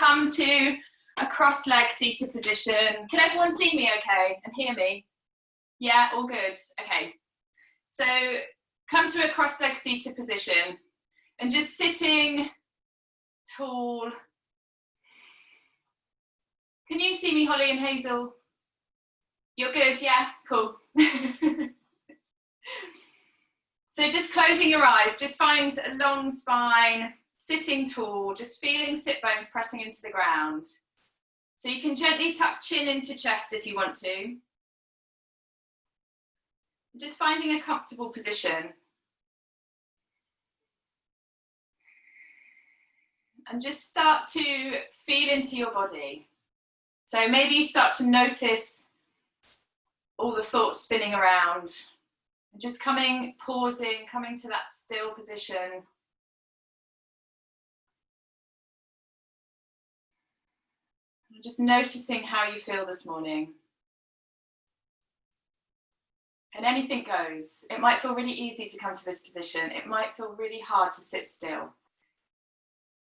come to a cross-leg seated position. Can everyone see me okay and hear me? Yeah, all good. Okay. So come to a cross-leg seated position and just sitting tall. Can you see me, Holly and Hazel? You're good, yeah? Cool. So just closing your eyes, just find a long spine, sitting tall, just feeling sit bones pressing into the ground. So you can gently tuck chin into chest if you want to. Just finding a comfortable position. And just start to feel into your body. So maybe you start to notice all the thoughts spinning around. Just pausing, coming to that still position. Just noticing how you feel this morning. And anything goes. It might feel really easy to come to this position. It might feel really hard to sit still.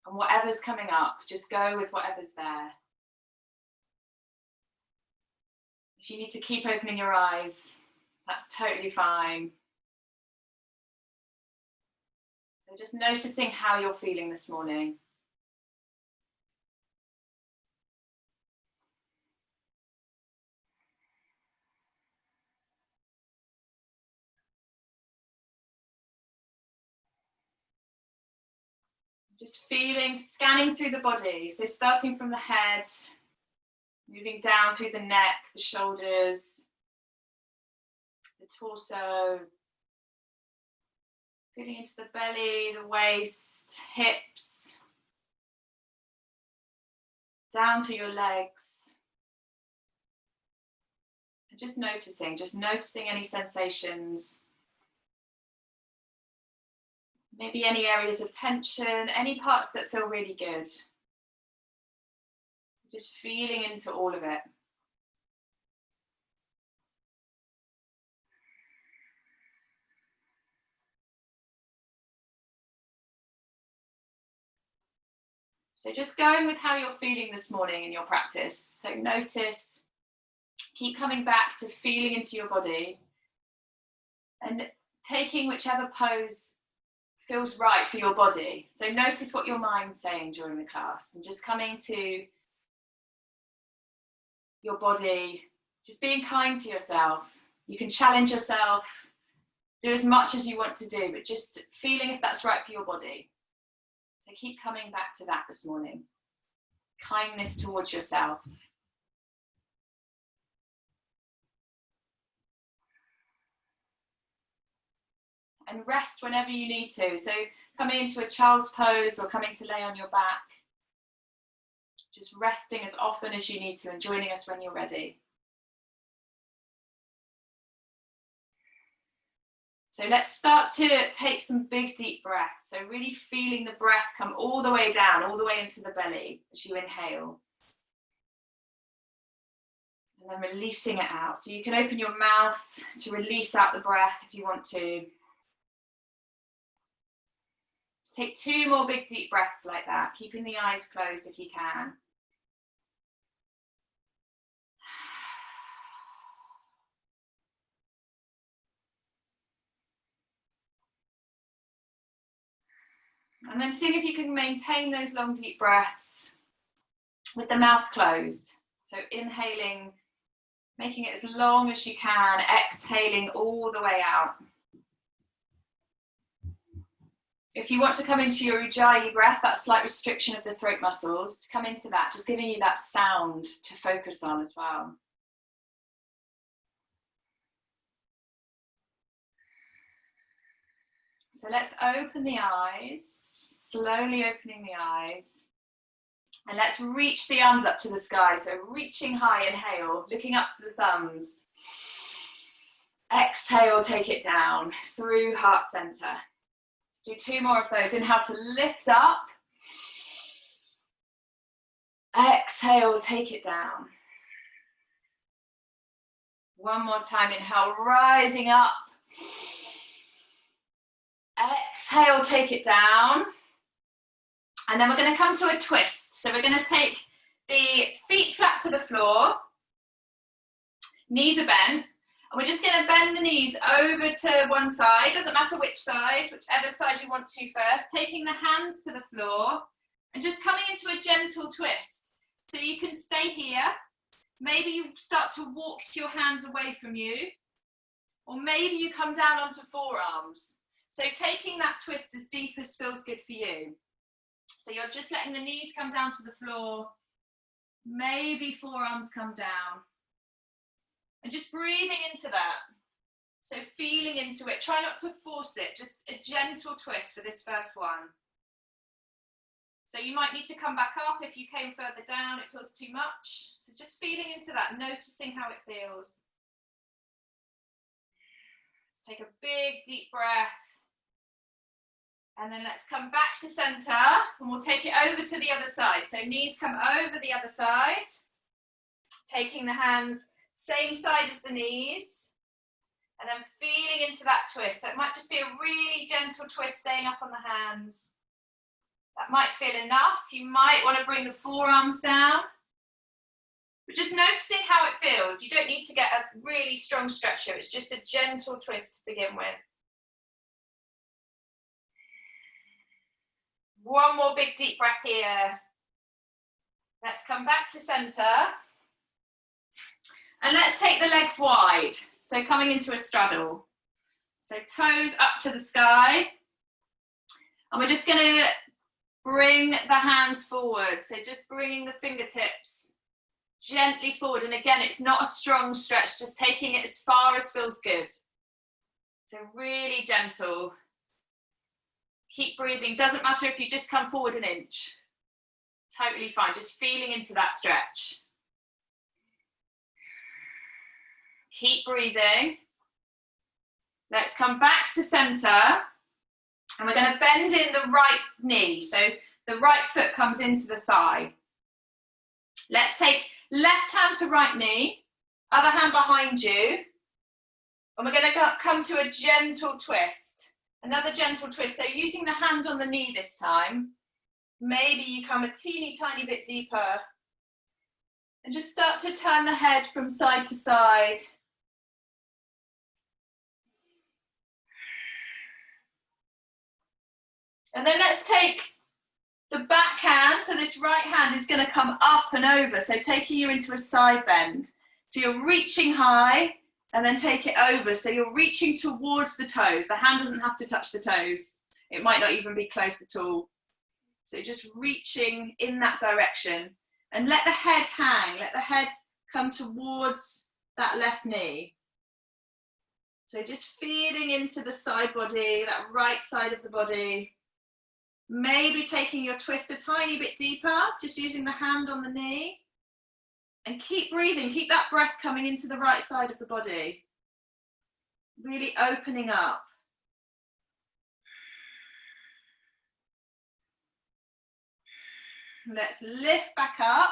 And whatever's coming up, just go with whatever's there. If you need to keep opening your eyes, that's totally fine. So just noticing how you're feeling this morning. Just feeling, scanning through the body. So starting from the head, moving down through the neck, the shoulders, the torso, feeling into the belly, the waist, hips, down through your legs. And just noticing any sensations. Maybe any areas of tension, any parts that feel really good. Just feeling into all of it. So just going with how you're feeling this morning in your practice. So notice, keep coming back to feeling into your body and taking whichever pose feels right for your body. So notice what your mind's saying during the class and just coming to your body, just being kind to yourself. You can challenge yourself, do as much as you want to do, but just feeling if that's right for your body. So keep coming back to that this morning. Kindness towards yourself. And rest whenever you need to. So coming into a child's pose or coming to lay on your back. Just resting as often as you need to and joining us when you're ready. So let's start to take some big deep breaths. So really feeling the breath come all the way down, all the way into the belly as you inhale. And then releasing it out. So you can open your mouth to release out the breath if you want to. Let's take 2 more big deep breaths like that, keeping the eyes closed if you can. And then seeing if you can maintain those long deep breaths with the mouth closed. So inhaling, making it as long as you can, exhaling all the way out. If you want to come into your Ujjayi breath, that slight restriction of the throat muscles, come into that, just giving you that sound to focus on as well. So let's open the eyes, slowly opening the eyes. And let's reach the arms up to the sky. So reaching high, inhale, looking up to the thumbs. Exhale, take it down through heart center. Do 2 more of those. Inhale to lift up. Exhale, take it down. 1 more time. Inhale, rising up. Exhale, take it down. And then we're going to come to a twist. So we're going to take the feet flat to the floor, knees are bent, and we're just going to bend the knees over to one side, doesn't matter which side, whichever side you want to first, taking the hands to the floor and just coming into a gentle twist. So you can stay here, maybe you start to walk your hands away from you, or maybe you come down onto forearms. So taking that twist as deep as feels good for you. So you're just letting the knees come down to the floor, maybe forearms come down. And just breathing into that. So feeling into it, try not to force it, just a gentle twist for this first one. So you might need to come back up if you came further down, it feels too much. So just feeling into that, noticing how it feels. Let's take a big deep breath. And then let's come back to center and we'll take it over to the other side. So knees come over the other side, taking the hands same side as the knees, and then feeling into that twist. So it might just be a really gentle twist, staying up on the hands. That might feel enough. You might want to bring the forearms down, but just noticing how it feels. You don't need to get a really strong stretch here. It's just a gentle twist to begin with. One more big deep breath here. Let's come back to center. And let's take the legs wide. So coming into a straddle. So toes up to the sky. And we're just going to bring the hands forward. So just bringing the fingertips gently forward. And again, it's not a strong stretch, just taking it as far as feels good. So really gentle. Keep breathing. Doesn't matter if you just come forward an inch. Totally fine. Just feeling into that stretch. Keep breathing. Let's come back to center. And we're going to bend in the right knee. So the right foot comes into the thigh. Let's take left hand to right knee, other hand behind you. And we're going to come to a gentle twist. Another gentle twist. So using the hand on the knee this time. Maybe you come a teeny tiny bit deeper. And just start to turn the head from side to side. And then let's take the back hand, so this right hand is going to come up and over, so taking you into a side bend. So you're reaching high and then take it over, so you're reaching towards the toes. The hand doesn't have to touch the toes. It might not even be close at all. So just reaching in that direction and let the head hang, let the head come towards that left knee. So just feeding into the side body, that right side of the body. Maybe taking your twist a tiny bit deeper, just using the hand on the knee. And keep breathing, keep that breath coming into the right side of the body. Really opening up. Let's lift back up.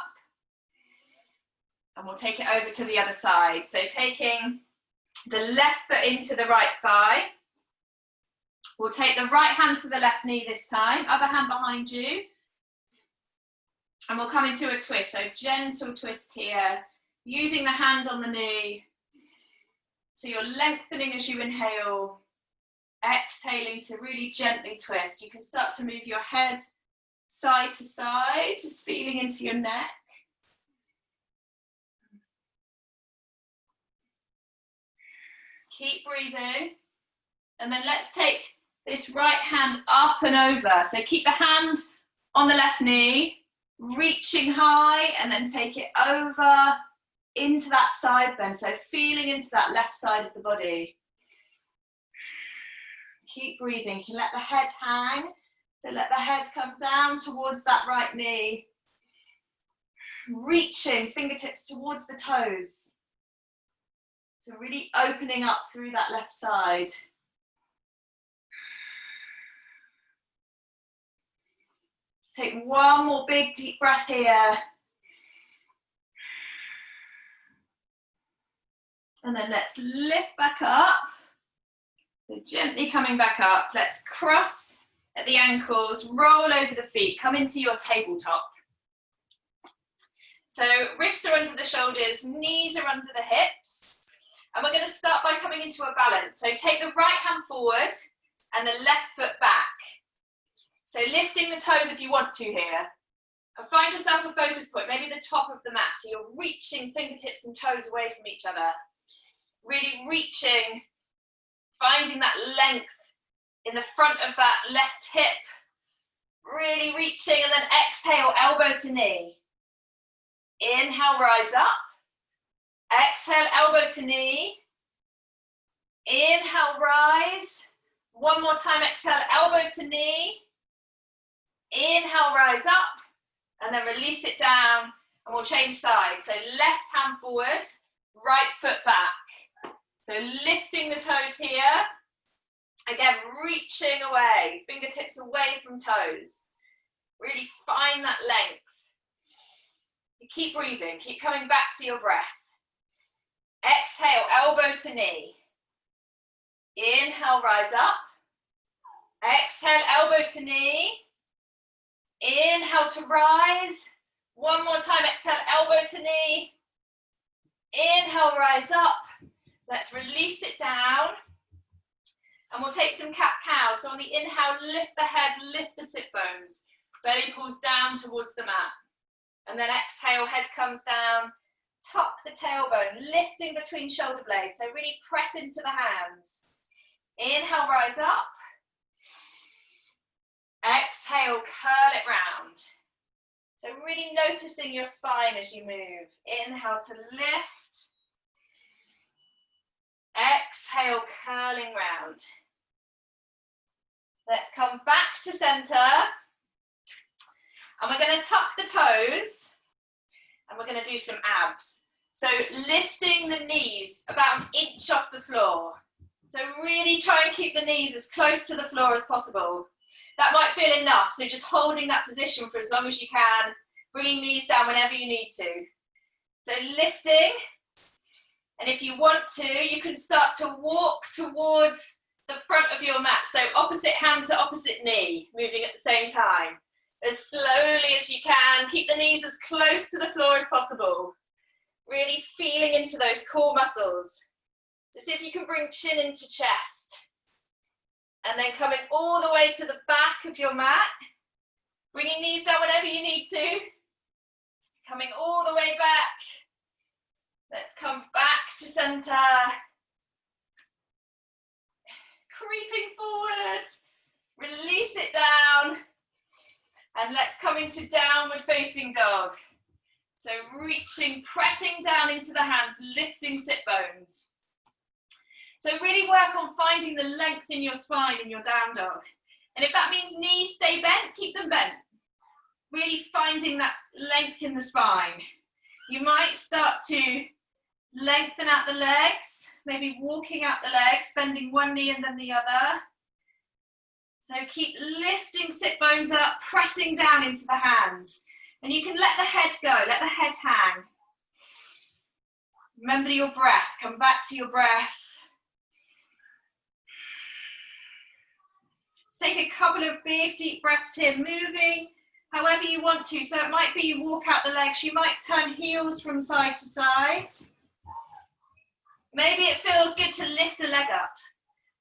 And we'll take it over to the other side. So taking the left foot into the right thigh. We'll take the right hand to the left knee this time, other hand behind you. And we'll come into a twist, so gentle twist here, using the hand on the knee. So you're lengthening as you inhale, exhaling to really gently twist. You can start to move your head side to side, just feeling into your neck. Keep breathing. And then let's take this right hand up and over. So keep the hand on the left knee, reaching high, and then take it over into that side bend. So feeling into that left side of the body. Keep breathing. You can let the head hang. So let the head come down towards that right knee. Reaching fingertips towards the toes. So really opening up through that left side. Take one more big deep breath here. And then let's lift back up. So gently coming back up. Let's cross at the ankles, roll over the feet, come into your tabletop. So wrists are under the shoulders, knees are under the hips. And we're going to start by coming into a balance. So take the right hand forward and the left foot back. So lifting the toes if you want to here. And find yourself a focus point, maybe the top of the mat. So you're reaching fingertips and toes away from each other. Really reaching, finding that length in the front of that left hip. Really reaching, and then exhale, elbow to knee. Inhale, rise up. Exhale, elbow to knee. Inhale, rise. One more time, exhale, elbow to knee. Inhale, rise up. And then release it down, and we'll change sides. So left hand forward, right foot back. So lifting the toes here. Again, reaching away, fingertips away from toes. Really find that length. You keep breathing, keep coming back to your breath. Exhale, elbow to knee. Inhale, rise up. Exhale, elbow to knee. Inhale to rise. One more time, exhale, elbow to knee. Inhale, rise up. Let's release it down. And we'll take some cat-cow. So on the inhale, lift the head, lift the sit bones. Belly pulls down towards the mat. And then exhale, head comes down. Tuck the tailbone, lifting between shoulder blades. So really press into the hands. Inhale, rise up. Exhale, curl it round. So really noticing your spine as you move. Inhale to lift. Exhale, curling round. Let's come back to center. And we're going to tuck the toes. And we're going to do some abs. So lifting the knees about an inch off the floor. So really try and keep the knees as close to the floor as possible. That might feel enough. So just holding that position for as long as you can. Bringing knees down whenever you need to. So lifting. And if you want to, you can start to walk towards the front of your mat. So opposite hand to opposite knee, moving at the same time. As slowly as you can. Keep the knees as close to the floor as possible. Really feeling into those core muscles. To see if you can bring chin into chest. And then coming all the way to the back of your mat. Bringing knees down whenever you need to. Coming all the way back. Let's come back to center. Creeping forward. Release it down. And let's come into downward facing dog. So reaching, pressing down into the hands, lifting sit bones. So really work on finding the length in your spine in your down dog. And if that means knees stay bent, keep them bent. Really finding that length in the spine. You might start to lengthen out the legs, maybe walking out the legs, bending one knee and then the other. So keep lifting sit bones up, pressing down into the hands. And you can let the head go, let the head hang. Remember your breath, come back to your breath. Take a couple of big deep breaths here, moving however you want to. So it might be you walk out the legs, you might turn heels from side to side. Maybe it feels good to lift a leg up.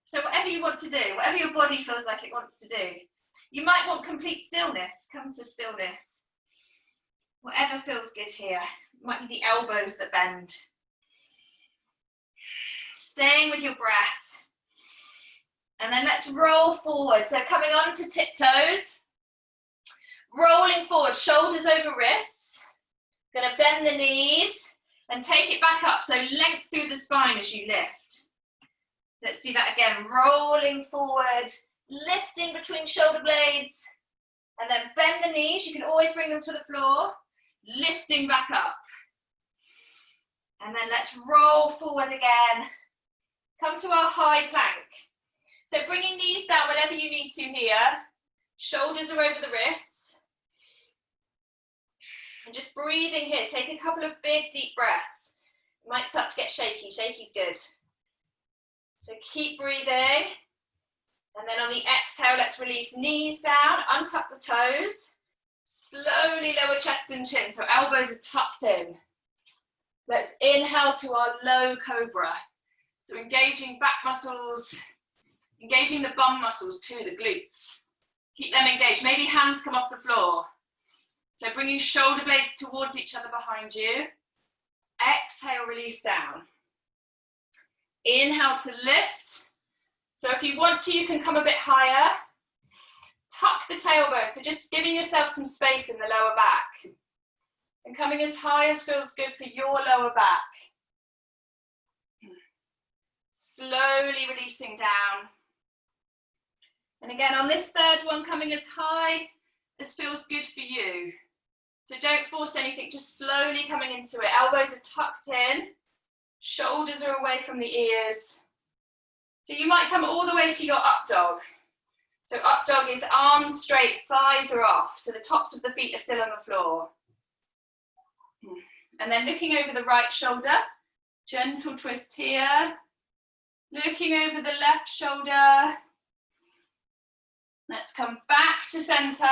So whatever you want to do, whatever your body feels like it wants to do. You might want complete stillness, come to stillness. Whatever feels good here. It might be the elbows that bend. Staying with your breath. And then let's roll forward. So coming on to tiptoes. Rolling forward, shoulders over wrists. Gonna bend the knees and take it back up. So length through the spine as you lift. Let's do that again. Rolling forward, lifting between shoulder blades. And then bend the knees. You can always bring them to the floor. Lifting back up. And then let's roll forward again. Come to our high plank. So bringing knees down whenever you need to here. Shoulders are over the wrists. And just breathing here. Take a couple of big deep breaths. You might start to get shaky. Shaky's good. So keep breathing. And then on the exhale, let's release knees down, untuck the toes. Slowly lower chest and chin, so elbows are tucked in. Let's inhale to our low cobra. So engaging back muscles, engaging the bum muscles too, the glutes. Keep them engaged. Maybe hands come off the floor. So bringing shoulder blades towards each other behind you. Exhale, release down. Inhale to lift. So if you want to, you can come a bit higher. Tuck the tailbone, so just giving yourself some space in the lower back. And coming as high as feels good for your lower back. Slowly releasing down. And again, on this third one, coming as high as feels good for you. So don't force anything, just slowly coming into it. Elbows are tucked in, shoulders are away from the ears. So you might come all the way to your up dog. So up dog is arms straight, thighs are off. So the tops of the feet are still on the floor. And then looking over the right shoulder, gentle twist here. Looking over the left shoulder. Let's come back to center.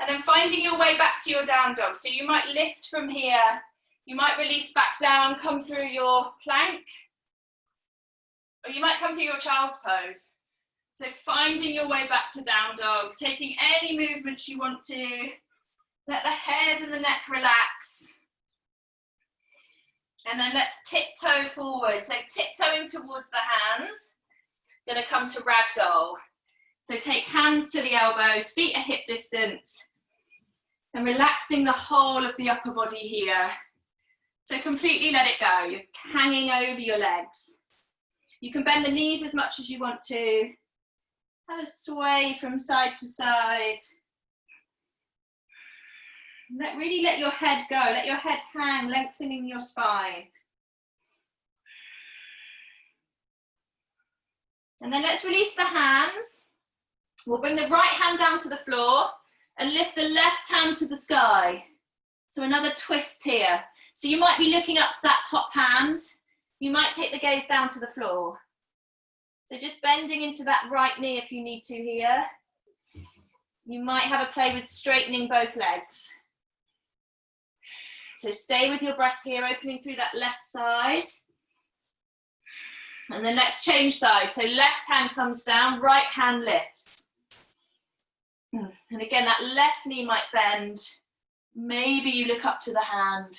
And then finding your way back to your down dog. So you might lift from here. You might release back down, come through your plank. Or you might come through your child's pose. So finding your way back to down dog, taking any movements you want to. Let the head and the neck relax. And then let's tiptoe forward. So tiptoeing towards the hands. Gonna come to ragdoll. So take hands to the elbows, feet at hip distance. And relaxing the whole of the upper body here. So completely let it go. You're hanging over your legs. You can bend the knees as much as you want to. Have a sway from side to side. Really let your head go. Let your head hang, lengthening your spine. And then let's release the hands. We'll bring the right hand down to the floor and lift the left hand to the sky. So another twist here. So you might be looking up to that top hand. You might take the gaze down to the floor. So just bending into that right knee if you need to here. You might have a play with straightening both legs. So stay with your breath here, opening through that left side. And then let's change sides. So left hand comes down, right hand lifts. And again, that left knee might bend. Maybe you look up to the hand.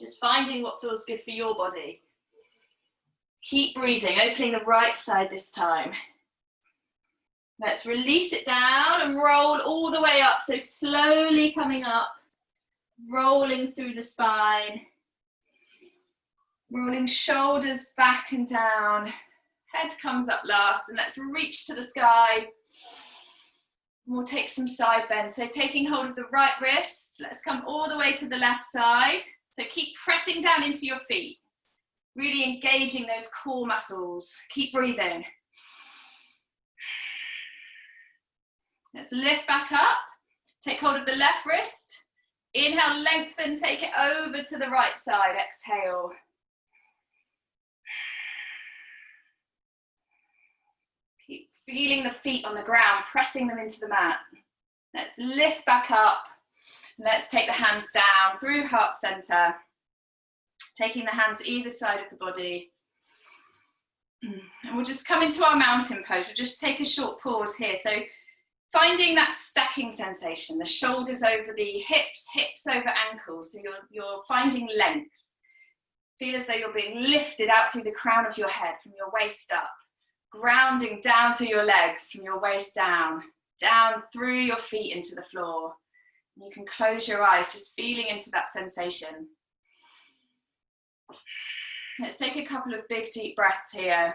Just finding what feels good for your body. Keep breathing, opening the right side this time. Let's release it down and roll all the way up. So slowly coming up, rolling through the spine. Rolling shoulders back and down. Head comes up last, and let's reach to the sky. We'll take some side bends. So taking hold of the right wrist, let's come all the way to the left side. So keep pressing down into your feet, really engaging those core muscles. Keep breathing. Let's lift back up. Take hold of the left wrist. Inhale, lengthen, take it over to the right side. Exhale. Keep feeling the feet on the ground, pressing them into the mat. Let's lift back up. Let's take the hands down through heart center. Taking the hands either side of the body. And we'll just come into our mountain pose. We'll just take a short pause here. So finding that stacking sensation, the shoulders over the hips, hips over ankles. So you're finding length. Feel as though you're being lifted out through the crown of your head, from your waist up. Grounding down through your legs, from your waist down. Down through your feet into the floor. You can close your eyes, just feeling into that sensation. Let's take a couple of big deep breaths here.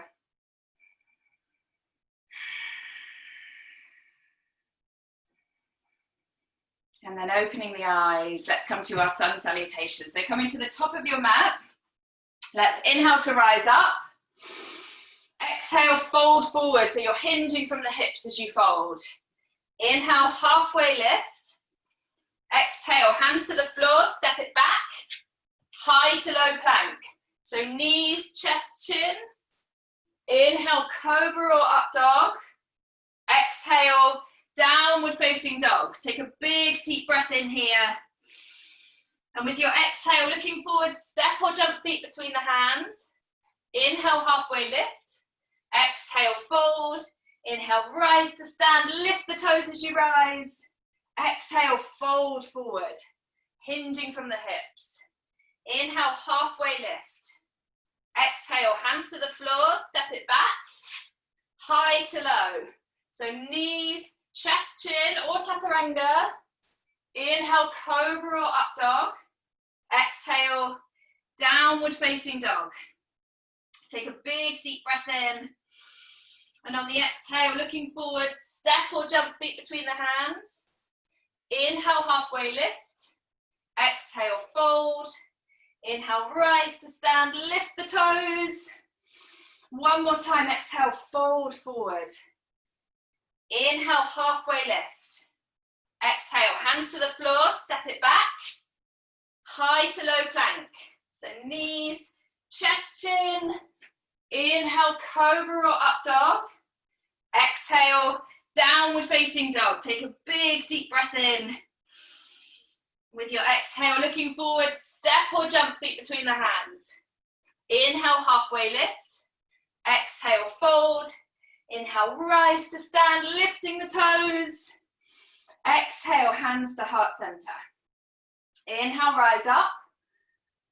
And then opening the eyes, let's come to our sun salutation. So coming to the top of your mat, let's inhale to rise up. Exhale, fold forward. So you're hinging from the hips as you fold. Inhale, halfway lift. Exhale, hands to the floor, step it back. High to low plank. So knees, chest, chin. Inhale, cobra or up dog. Exhale, downward facing dog. Take a big deep breath in here. And with your exhale, looking forward, step or jump feet between the hands. Inhale, halfway lift. Exhale, fold. Inhale, rise to stand. Lift the toes as you rise. Exhale, fold forward, hinging from the hips. Inhale, halfway lift. Exhale, hands to the floor, step it back. High to low. So knees, chest, chin, or chaturanga. Inhale, cobra or up dog. Exhale, downward facing dog. Take a big deep breath in. And on the exhale, looking forward, step or jump feet between the hands. Inhale, halfway lift. Exhale, fold. Inhale, rise to stand, lift the toes. One more time, exhale, fold forward. Inhale, halfway lift. Exhale, hands to the floor, step it back. High to low plank. So knees, chest, chin. Inhale, cobra or up dog. Exhale, downward facing dog. Take a big deep breath in. With your exhale, looking forward, step or jump feet between the hands. Inhale, halfway lift. Exhale, fold. Inhale, rise to stand, lifting the toes. Exhale, hands to heart center. Inhale, rise up.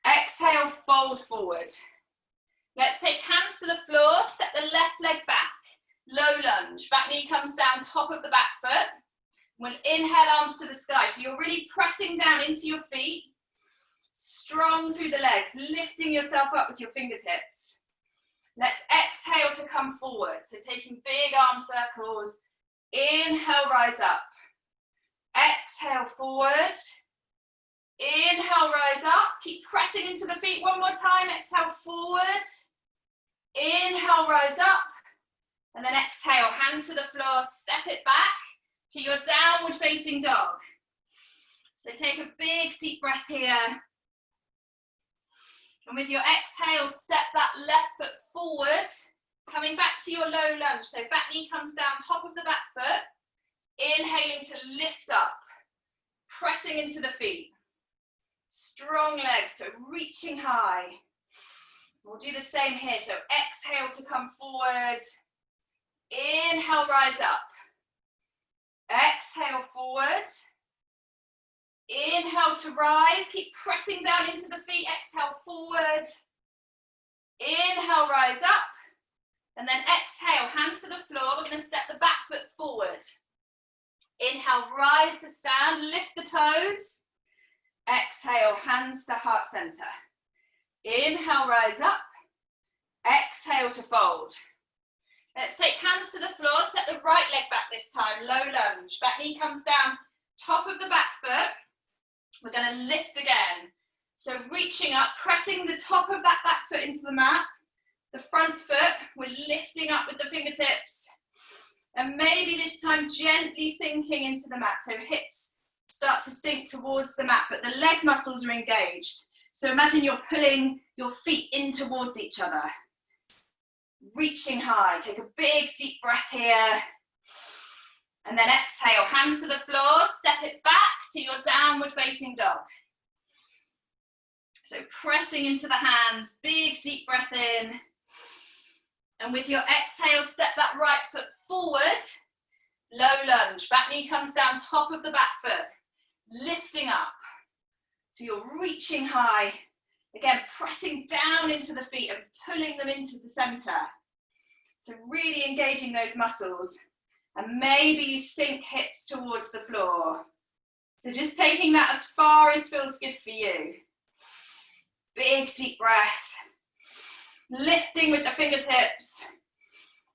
Exhale, fold forward. Let's take hands to the floor, step the left leg back. Low lunge, back knee comes down, top of the back foot. We'll inhale, arms to the sky. So you're really pressing down into your feet. Strong through the legs, lifting yourself up with your fingertips. Let's exhale to come forward. So taking big arm circles. Inhale, rise up. Exhale, forward. Inhale, rise up. Keep pressing into the feet one more time. Exhale, forward. Inhale, rise up. And then exhale, hands to the floor, step it back to your downward facing dog. So take a big deep breath here. And with your exhale, step that left foot forward, coming back to your low lunge. So back knee comes down, top of the back foot. Inhaling to lift up, pressing into the feet. Strong legs, so reaching high. We'll do the same here. So exhale to come forward. Inhale, rise up. Exhale, forward. Inhale to rise. Keep pressing down into the feet. Exhale, forward. Inhale, rise up. And then exhale, hands to the floor. We're going to step the back foot forward. Inhale, rise to stand. Lift the toes. Exhale, hands to heart center. Inhale, rise up. Exhale to fold. Let's take hands to the floor. Step the right leg back this time. Low lunge. Back knee comes down. Top of the back foot. We're going to lift again. So reaching up, pressing the top of that back foot into the mat. The front foot, we're lifting up with the fingertips. And maybe this time gently sinking into the mat. So hips start to sink towards the mat, but the leg muscles are engaged. So imagine you're pulling your feet in towards each other. Reaching high. Take a big deep breath here. And then exhale, hands to the floor, step it back to your downward facing dog. So pressing into the hands, big deep breath in. And with your exhale, step that right foot forward. Low lunge, back knee comes down, top of the back foot. Lifting up. So you're reaching high. Again, pressing down into the feet and pulling them into the center. So really engaging those muscles. And maybe you sink hips towards the floor. So just taking that as far as feels good for you. Big deep breath. Lifting with the fingertips.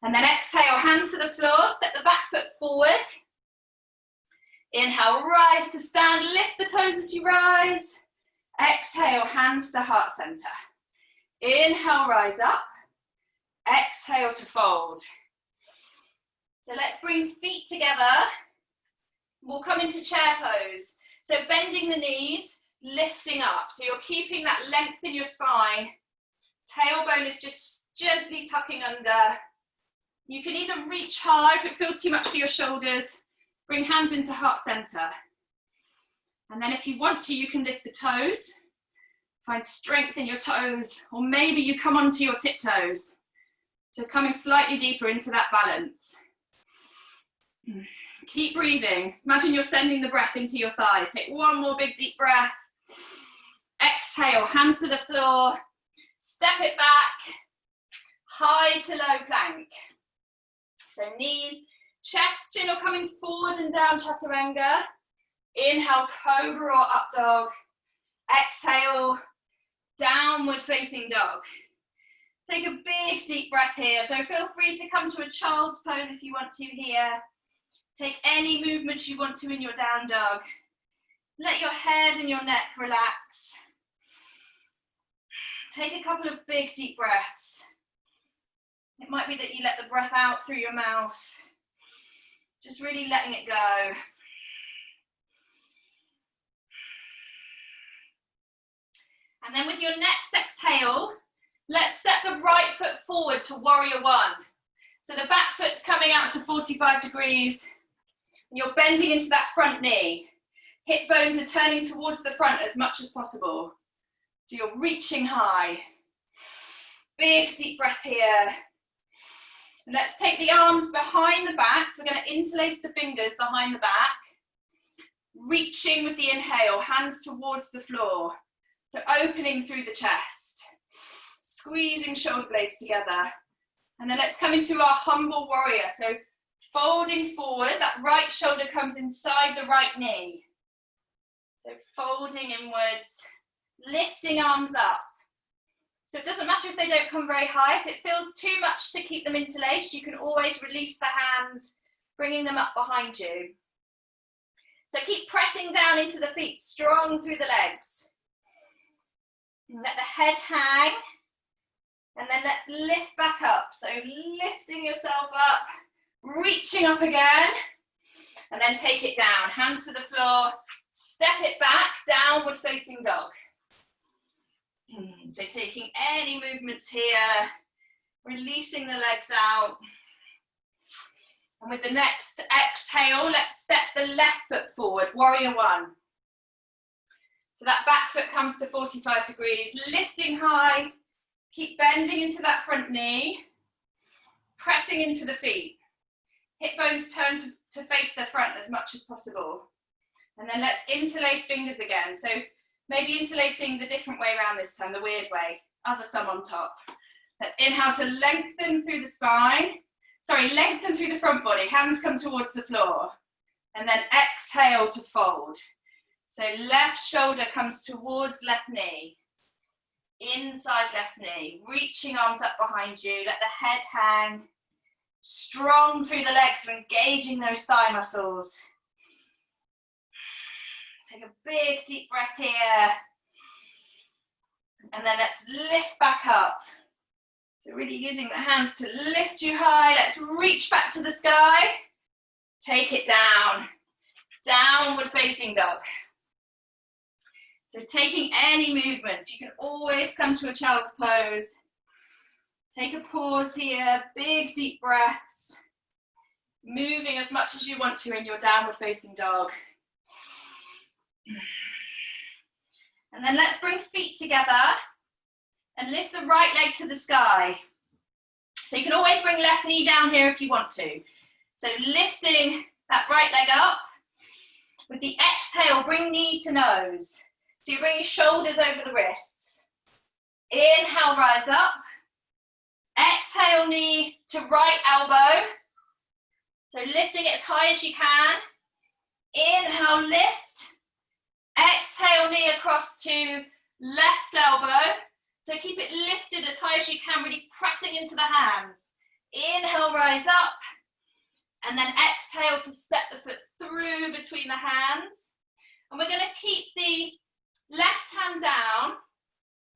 And then exhale, hands to the floor, step the back foot forward. Inhale, rise to stand, lift the toes as you rise. Exhale, hands to heart center. Inhale, rise up. Exhale to fold. So let's bring feet together. We'll come into chair pose. So bending the knees, lifting up. So you're keeping that length in your spine. Tailbone is just gently tucking under. You can either reach high if it feels too much for your shoulders, bring hands into heart center. And then if you want to, you can lift the toes, find strength in your toes, or maybe you come onto your tiptoes. So coming slightly deeper into that balance. Keep breathing. Imagine you're sending the breath into your thighs. Take one more big deep breath. Exhale, hands to the floor. Step it back. High to low plank. So knees, chest, chin are coming forward and down, chaturanga. Inhale, cobra or up dog. Exhale, downward facing dog. Take a big deep breath here. So feel free to come to a child's pose if you want to here. Take any movements you want to in your down dog. Let your head and your neck relax. Take a couple of big deep breaths. It might be that you let the breath out through your mouth. Just really letting it go. And then with your next exhale, let's step the right foot forward to warrior one. So the back foot's coming out to 45 degrees. And you're bending into that front knee. Hip bones are turning towards the front as much as possible. So you're reaching high. Big deep breath here. Let's take the arms behind the back. So we're going to interlace the fingers behind the back. Reaching with the inhale, hands towards the floor. So opening through the chest. Squeezing shoulder blades together. And then let's come into our humble warrior. So folding forward, that right shoulder comes inside the right knee. So folding inwards, lifting arms up. So it doesn't matter if they don't come very high. If it feels too much to keep them interlaced, you can always release the hands, bringing them up behind you. So keep pressing down into the feet, strong through the legs. And let the head hang. And then let's lift back up. So lifting yourself up, reaching up again. And then take it down, hands to the floor. Step it back, downward facing dog. So taking any movements here, releasing the legs out. And with the next exhale, let's step the left foot forward, warrior one. So that back foot comes to 45 degrees, lifting high, keep bending into that front knee, pressing into the feet. Hip bones turn to face the front as much as possible. And then let's interlace fingers again. So maybe interlacing the different way around this time, the weird way, other thumb on top. Let's inhale to lengthen through the spine. Sorry, lengthen through the front body, hands come towards the floor. And then exhale to fold. So left shoulder comes towards left knee. Inside left knee, reaching arms up behind you, let the head hang. Strong through the legs, so engaging those thigh muscles. Take a big deep breath here. And then let's lift back up. So really using the hands to lift you high. Let's reach back to the sky. Take it down. Downward facing dog. So taking any movements, you can always come to a child's pose. Take a pause here, big deep breaths. Moving as much as you want to in your downward facing dog. And then let's bring feet together and lift the right leg to the sky. So you can always bring left knee down here if you want to. So lifting that right leg up. With the exhale, bring knee to nose. So you bring your shoulders over the wrists. Inhale, rise up. Exhale, knee to right elbow. So lifting it as high as you can. Inhale, lift. Exhale, knee across to left elbow. So keep it lifted as high as you can, really pressing into the hands. Inhale, rise up. And then exhale to step the foot through between the hands. And we're going to keep the left hand down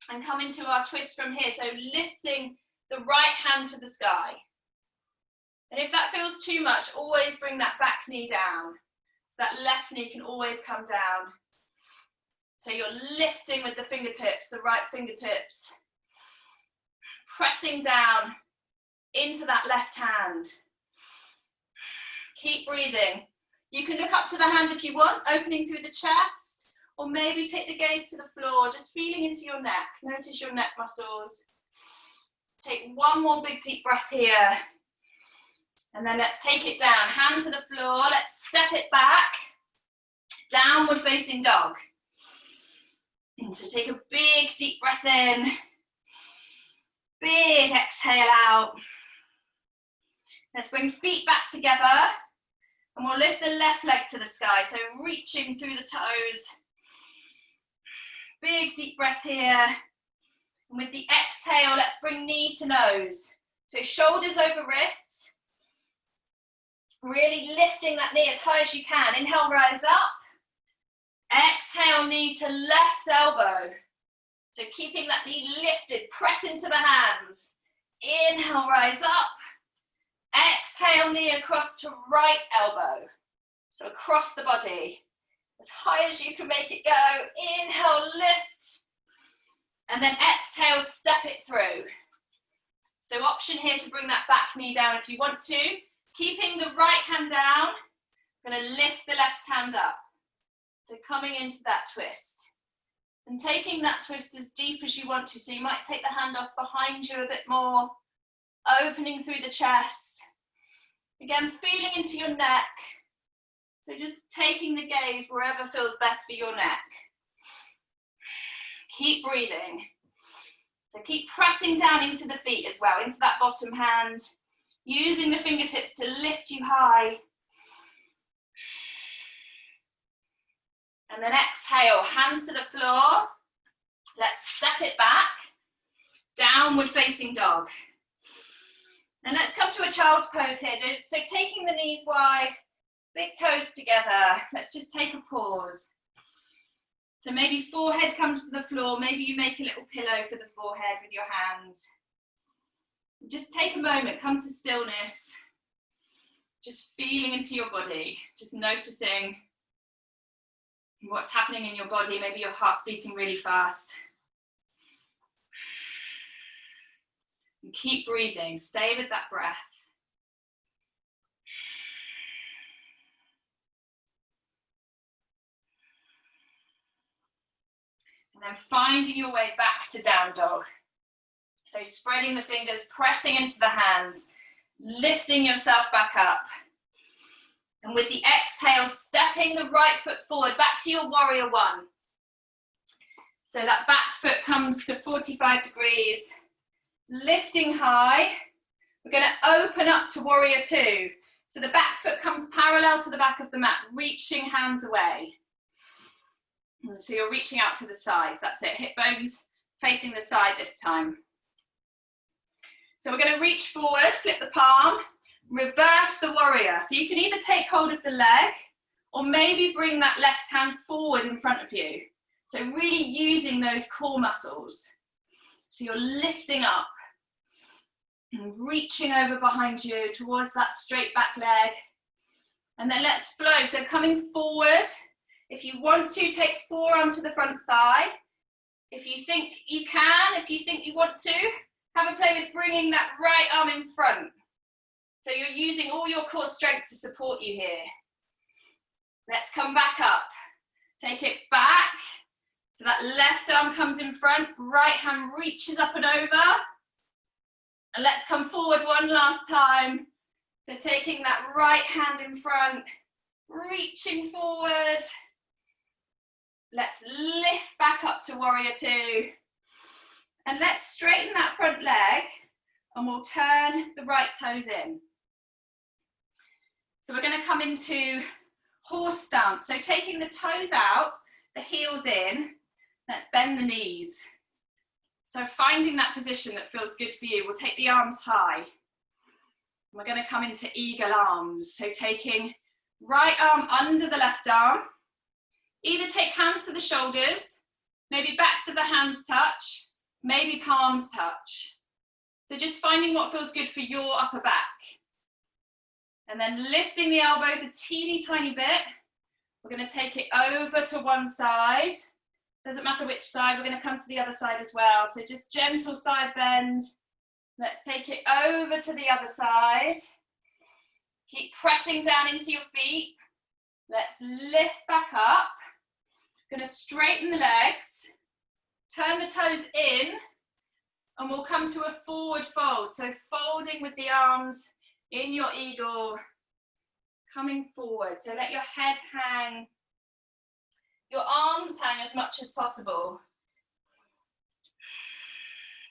and come into our twist from here. So lifting the right hand to the sky. And if that feels too much, always bring that back knee down. So that left knee can always come down. So you're lifting with the fingertips, the right fingertips. pressing down into that left hand. Keep breathing. You can look up to the hand if you want, opening through the chest, or maybe take the gaze to the floor, just feeling into your neck. Notice your neck muscles. Take one more big deep breath here. And then let's take it down, hand to the floor, let's step it back, downward facing dog. So take a big deep breath in, big exhale out. Let's bring feet back together, and we'll lift the left leg to the sky, so reaching through the toes. Big deep breath here. And with the exhale, let's bring knee to nose. So shoulders over wrists. Really lifting that knee as high as you can. Inhale, rise up. Exhale, knee to left elbow. So keeping that knee lifted, press into the hands. Inhale, rise up. Exhale, knee across to right elbow. So across the body. As high as you can make it go. Inhale, lift. And then exhale, step it through. So option here to bring that back knee down if you want to. Keeping the right hand down, I'm going to lift the left hand up. So coming into that twist. And taking that twist as deep as you want to. So you might take the hand off behind you a bit more. Opening through the chest. Again, feeling into your neck. So just taking the gaze wherever feels best for your neck. Keep breathing. So keep pressing down into the feet as well, into that bottom hand. Using the fingertips to lift you high. And then exhale, hands to the floor. Let's step it back. Downward facing dog. And let's come to a child's pose here. So taking the knees wide, big toes together. Let's just take a pause. So maybe forehead comes to the floor. Maybe you make a little pillow for the forehead with your hands. Just take a moment, come to stillness. Just feeling into your body. Just noticing what's happening in your body. Maybe your heart's beating really fast. And keep breathing. Stay with that breath. And then finding your way back to down dog. So spreading the fingers, pressing into the hands, lifting yourself back up. And with the exhale, stepping the right foot forward, back to your warrior one. So that back foot comes to 45 degrees, lifting high. We're going to open up to warrior two. So the back foot comes parallel to the back of the mat, reaching hands away. So you're reaching out to the sides, that's it. Hip bones facing the side this time. So we're going to reach forward, flip the palm, reverse the warrior. So you can either take hold of the leg or maybe bring that left hand forward in front of you. So really using those core muscles. So you're lifting up and reaching over behind you towards that straight back leg. And then let's flow. So coming forward. If you want to, take forearm to the front thigh. If you think you can, if you think you want to, have a play with bringing that right arm in front. So you're using all your core strength to support you here. Let's come back up. Take it back. So that left arm comes in front, right hand reaches up and over. And let's come forward one last time. So taking that right hand in front, reaching forward. Let's lift back up to warrior two. And let's straighten that front leg and we'll turn the right toes in. So we're going to come into horse stance. So taking the toes out, the heels in, let's bend the knees. So finding that position that feels good for you, we'll take the arms high. We're going to come into eagle arms. So taking right arm under the left arm. Either take hands to the shoulders, maybe backs of the hands touch, maybe palms touch. So just finding what feels good for your upper back. And then lifting the elbows a teeny tiny bit. We're going to take it over to one side. Doesn't matter which side, we're going to come to the other side as well. So just gentle side bend, Let's take it over to the other side. Keep pressing down into your feet. Let's lift back up. Going to straighten the legs. Turn the toes in. And we'll come to a forward fold. So folding with the arms in your eagle. Coming forward. So let your head hang. Your arms hang as much as possible.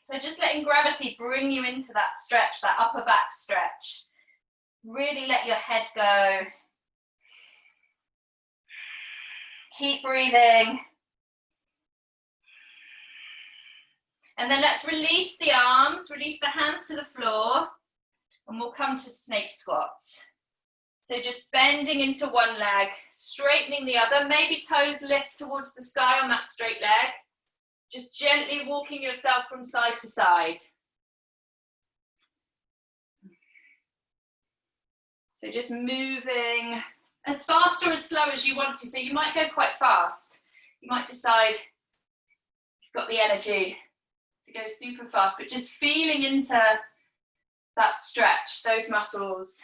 So just letting gravity bring you into that stretch, that upper back stretch. Really let your head go. Keep breathing. And then let's release the arms, release the hands to the floor, and we'll come to snake squats. So just bending into one leg, straightening the other, maybe toes lift towards the sky on that straight leg. Just gently walking yourself from side to side. So just moving as fast or as slow as you want to. So you might go quite fast. You might decide you've got the energy to go super fast, but just feeling into that stretch, those muscles,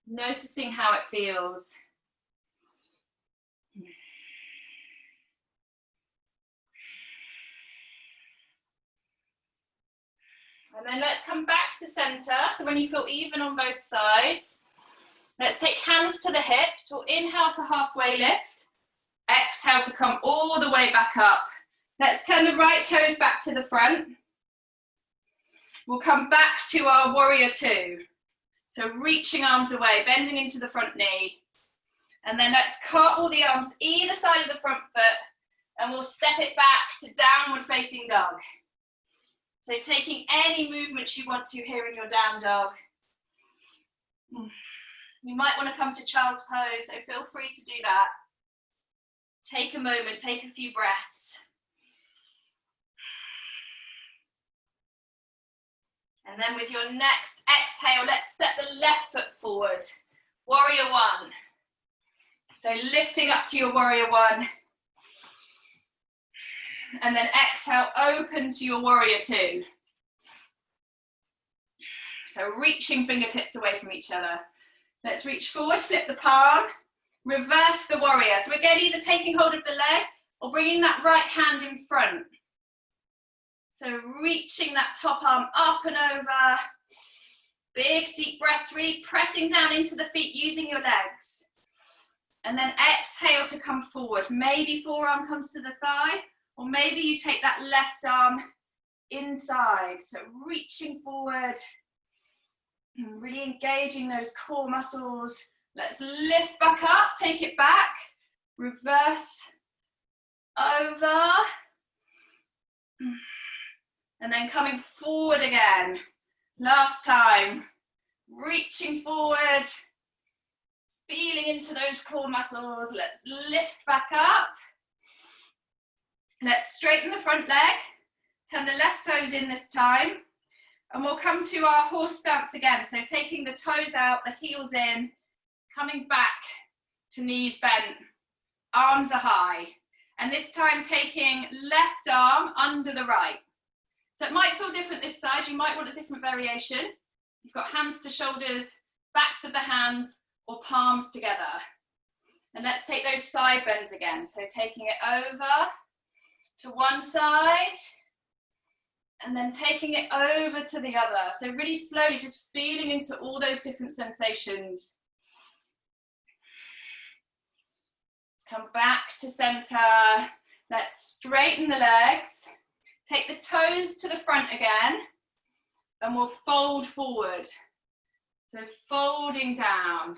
noticing how it feels. And then let's come back to center. So when you feel even on both sides, let's take hands to the hips. We'll inhale to halfway lift. Exhale to come all the way back up. Let's turn the right toes back to the front. We'll come back to our warrior two. So reaching arms away, bending into the front knee. And then let's cartwheel the arms either side of the front foot, and we'll step it back to downward facing dog. So taking any movements you want to here in your down dog. You might want to come to child's pose, so feel free to do that. Take a moment, take a few breaths. And then with your next exhale, let's step the left foot forward. Warrior one. So lifting up to your warrior one. And then exhale, open to your warrior two. So reaching fingertips away from each other. Let's reach forward, flip the palm, reverse the warrior. So again, either taking hold of the leg or bringing that right hand in front. So reaching that top arm up and over. Big deep breaths, really pressing down into the feet using your legs. And then exhale to come forward. Maybe forearm comes to the thigh, or maybe you take that left arm inside. So reaching forward, really engaging those core muscles. Let's lift back up, take it back, reverse, over, and then coming forward again. Last time, reaching forward, feeling into those core muscles. Let's lift back up. Let's straighten the front leg, turn the left toes in this time, and we'll come to our horse stance again. So taking the toes out, the heels in, coming back to knees bent, arms are high. And this time taking left arm under the right. So it might feel different this side, you might want a different variation. You've got hands to shoulders, backs of the hands, or palms together. And let's take those side bends again. So taking it over to one side, and then taking it over to the other. So really slowly, just feeling into all those different sensations. Let's come back to center. Let's straighten the legs. Take the toes to the front again, and we'll fold forward. So folding down.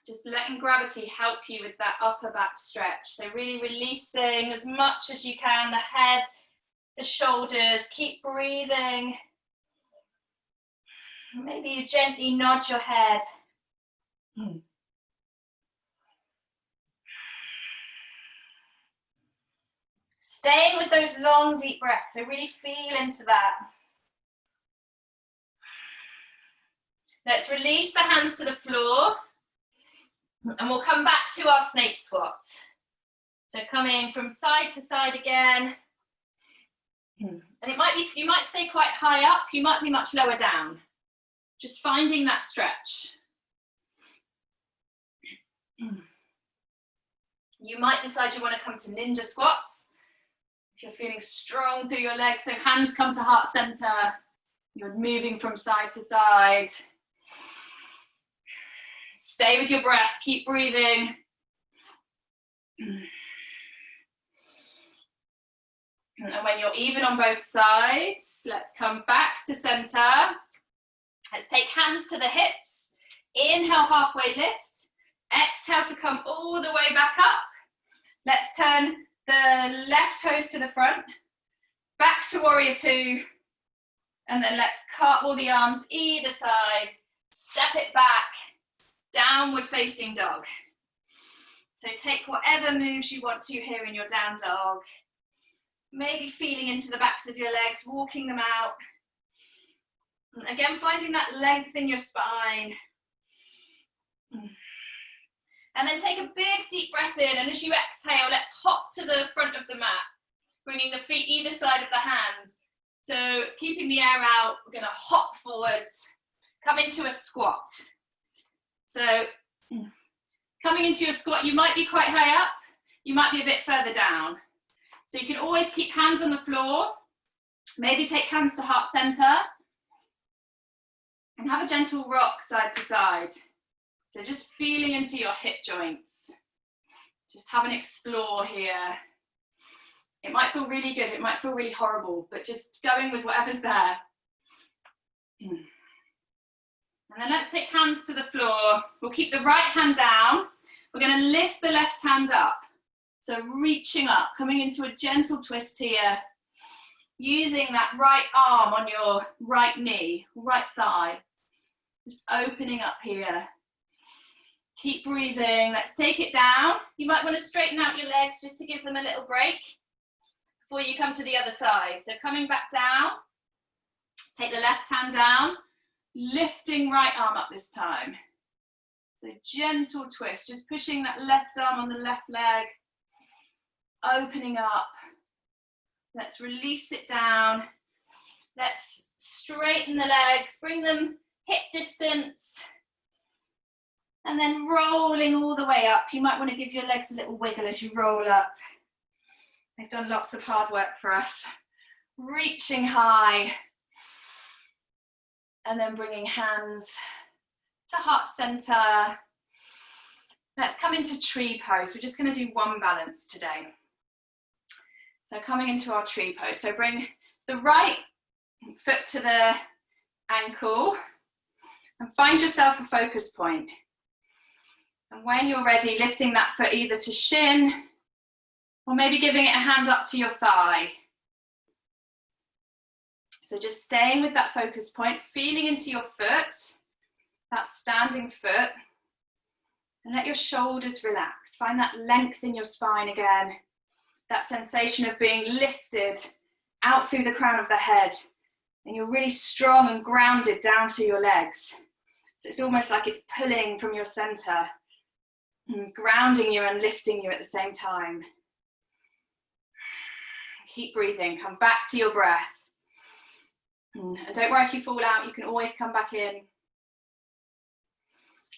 Just letting gravity help you with that upper back stretch. So really releasing as much as you can, the head, the shoulders, keep breathing. Maybe you gently nod your head. Staying with those long, deep breaths, so really feel into that. Let's release the hands to the floor, and we'll come back to our snake squats. So coming from side to side again. And it might be, you might stay quite high up, you might be much lower down. Just finding that stretch. You might decide you want to come to ninja squats. If you're feeling strong through your legs, so hands come to heart center. You're moving from side to side. Stay with your breath, keep breathing. And when you're even on both sides, let's come back to center. Let's take hands to the hips. Inhale, halfway lift. Exhale to come all the way back up. Let's turn the left toes to the front. Back to warrior two. And then let's cartwheel the arms either side. Step it back. Downward facing dog. So take whatever moves you want to here in your down dog. Maybe feeling into the backs of your legs, walking them out. And again, finding that length in your spine. And then take a big deep breath in, and as you exhale, let's hop to the front of the mat, bringing the feet either side of the hands. So keeping the air out, we're gonna hop forwards, come into a squat. So coming into your squat, you might be quite high up, you might be a bit further down. So you can always keep hands on the floor, maybe take hands to heart center, and have a gentle rock side to side. So just feeling into your hip joints. Just have an explore here. It might feel really good, it might feel really horrible, but just going with whatever's there. And then let's take hands to the floor. We'll keep the right hand down. We're going to lift the left hand up. So reaching up, coming into a gentle twist here. Using that right arm on your right knee, right thigh. Just opening up here. Keep breathing. Let's take it down. You might want to straighten out your legs just to give them a little break before you come to the other side. So coming back down. Let's take the left hand down. Lifting right arm up this time. So gentle twist, just pushing that left arm on the left leg. Opening up. Let's release it down. Let's straighten the legs, bring them hip distance. And then rolling all the way up. You might want to give your legs a little wiggle as you roll up. They've done lots of hard work for us. Reaching high. And then bringing hands to heart center. Let's come into tree pose. We're just going to do one balance today. So coming into our tree pose. So bring the right foot to the ankle and find yourself a focus point. And when you're ready, lifting that foot either to shin or maybe giving it a hand up to your thigh. So just staying with that focus point, feeling into your foot, that standing foot, and let your shoulders relax. Find that length in your spine again, that sensation of being lifted out through the crown of the head, and you're really strong and grounded down through your legs. So it's almost like it's pulling from your center, grounding you and lifting you at the same time. Keep breathing, come back to your breath. And don't worry if you fall out, you can always come back in.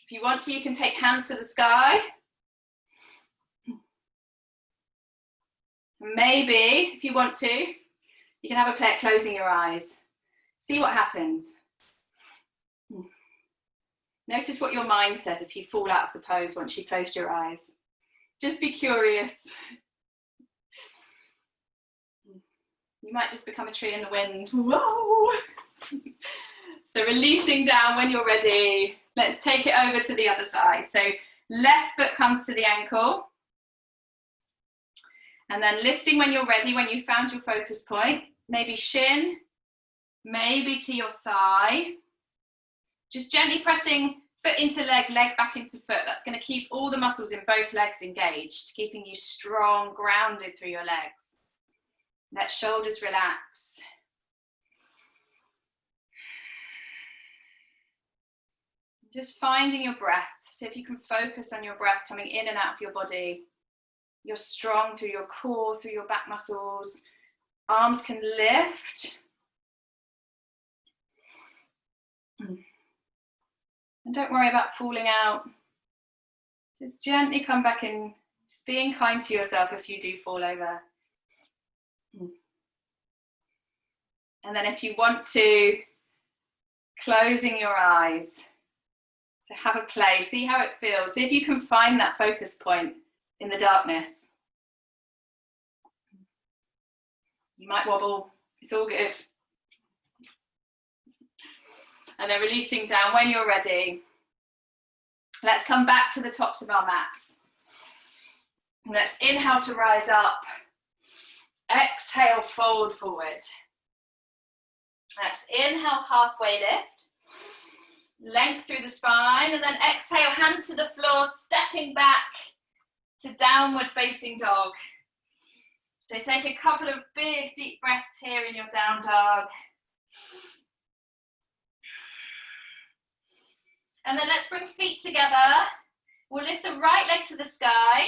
If you want to, you can take hands to the sky. Maybe, if you want to, you can have a play at closing your eyes. See what happens. Notice what your mind says if you fall out of the pose once you've closed your eyes. Just be curious. You might just become a tree in the wind. Whoa! So releasing down when you're ready. Let's take it over to the other side. So left foot comes to the ankle. And then lifting when you're ready, when you've found your focus point. Maybe shin, maybe to your thigh. Just gently pressing foot into leg, leg back into foot. That's going to keep all the muscles in both legs engaged, keeping you strong, grounded through your legs. Let shoulders relax. Just finding your breath. See if you can focus on your breath coming in and out of your body. You're strong through your core, through your back muscles. Arms can lift. And don't worry about falling out. Just gently come back in, just being kind to yourself if you do fall over. And then if you want to, closing your eyes to have a play, see how it feels. See if you can find that focus point in the darkness. You might wobble, it's all good. And then releasing down when you're ready. Let's come back to the tops of our mats. Let's inhale to rise up. Exhale, fold forward. Let's inhale, halfway lift. Length through the spine, and then exhale, hands to the floor, stepping back to downward facing dog. So take a couple of big deep breaths here in your down dog. And then let's bring feet together. We'll lift the right leg to the sky.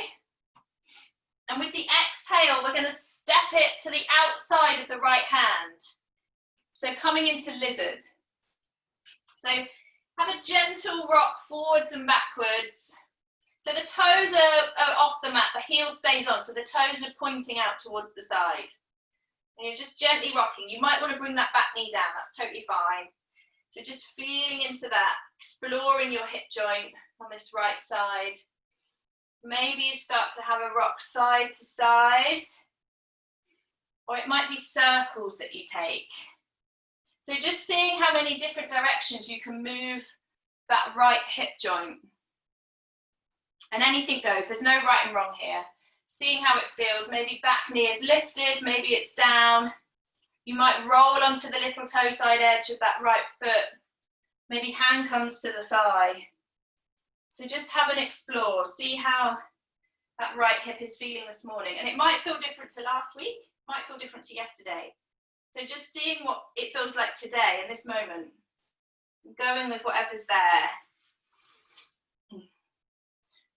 And with the exhale, we're going to step it to the outside of the right hand. So coming into lizard. So have a gentle rock forwards and backwards. So the toes are off the mat, the heel stays on, so the toes are pointing out towards the side. And you're just gently rocking. You might want to bring that back knee down, that's totally fine. So just feeling into that, exploring your hip joint on this right side. Maybe you start to have a rock side to side, or it might be circles that you take. So just seeing how many different directions you can move that right hip joint. And anything goes, there's no right and wrong here. Seeing how it feels, maybe back knee is lifted, maybe it's down. You might roll onto the little toe side edge of that right foot. Maybe hand comes to the thigh. So just have an explore, see how that right hip is feeling this morning. And it might feel different to last week, might feel different to yesterday. So just seeing what it feels like today in this moment. Going with whatever's there.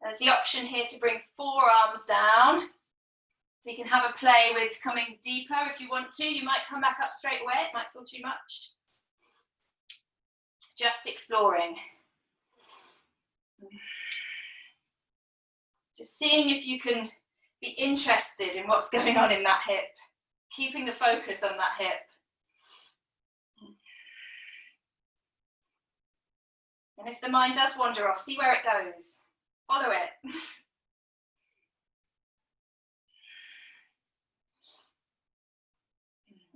There's the option here to bring forearms down. So you can have a play with coming deeper if you want to. You might come back up straight away, it might feel too much. Just exploring. Just seeing if you can be interested in what's going on in that hip. Keeping the focus on that hip. And if the mind does wander off, see where it goes. Follow it.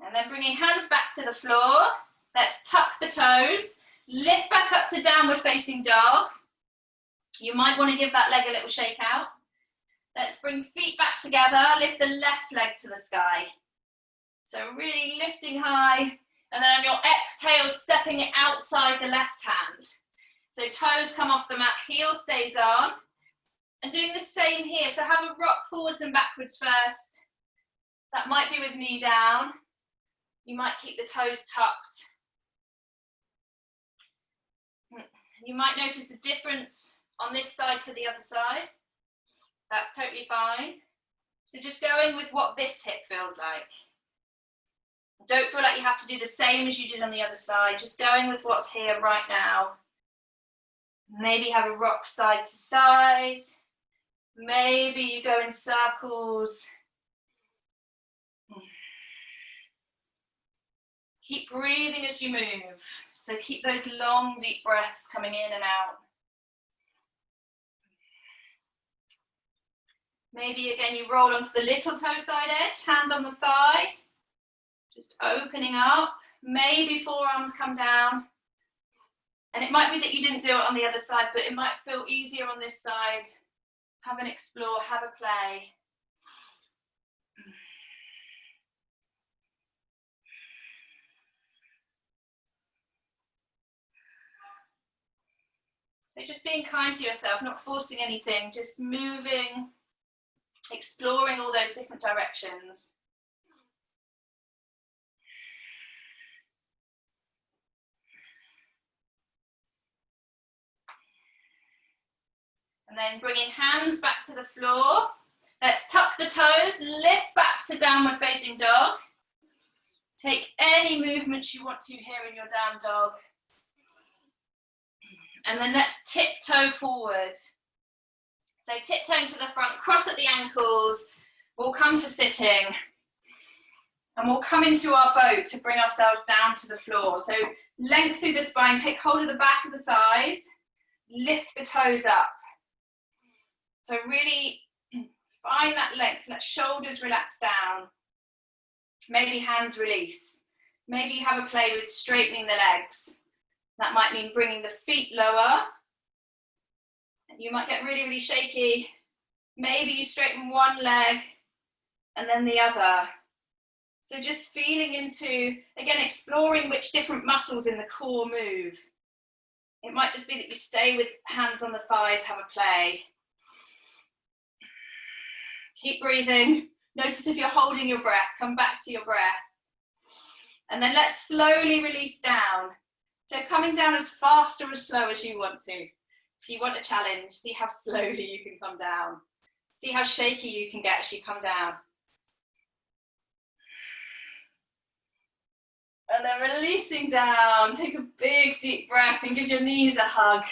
And then bringing hands back to the floor. Let's tuck the toes. Lift back up to downward facing dog. You might want to give that leg a little shake out. Let's bring feet back together. Lift the left leg to the sky. So really lifting high. And then on your exhale, stepping it outside the left hand. So toes come off the mat, heel stays on. And doing the same here. So have a rock forwards and backwards first. That might be with knee down. You might keep the toes tucked. You might notice a difference on this side to the other side. That's totally fine. So just going with what this hip feels like. Don't feel like you have to do the same as you did on the other side. Just going with what's here right now. Maybe have a rock side to side. Maybe you go in circles. Keep breathing as you move. So keep those long, deep breaths coming in and out. Maybe again you roll onto the little toe side edge, hand on the thigh. Just opening up. Maybe forearms come down. And it might be that you didn't do it on the other side, but it might feel easier on this side. Have an explore, have a play. So just being kind to yourself, not forcing anything, just moving, exploring all those different directions. And then bringing hands back to the floor. Let's tuck the toes, lift back to downward facing dog. Take any movements you want to here in your down dog. And then let's tiptoe forward. So tiptoeing to the front, cross at the ankles. We'll come to sitting. And we'll come into our boat to bring ourselves down to the floor. So length through the spine, take hold of the back of the thighs, lift the toes up. So really find that length, let shoulders relax down. Maybe hands release. Maybe you have a play with straightening the legs. That might mean bringing the feet lower. And you might get really, really shaky. Maybe you straighten one leg and then the other. So just feeling into, again, exploring which different muscles in the core move. It might just be that you stay with hands on the thighs, have a play. Keep breathing. Notice if you're holding your breath, come back to your breath. And then let's slowly release down. So coming down as fast or as slow as you want to. If you want a challenge, see how slowly you can come down. See how shaky you can get as you come down. And then releasing down, take a big deep breath and give your knees a hug.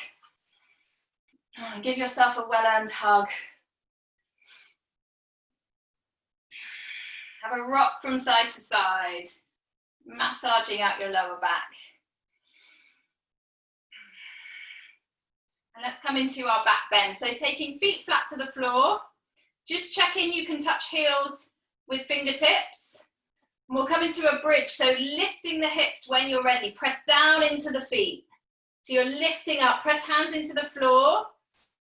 Give yourself a well-earned hug. Have a rock from side to side, massaging out your lower back. And let's come into our back bend. So taking feet flat to the floor, just checking you can touch heels with fingertips. And we'll come into a bridge, so lifting the hips when you're ready. Press down into the feet. So you're lifting up, press hands into the floor.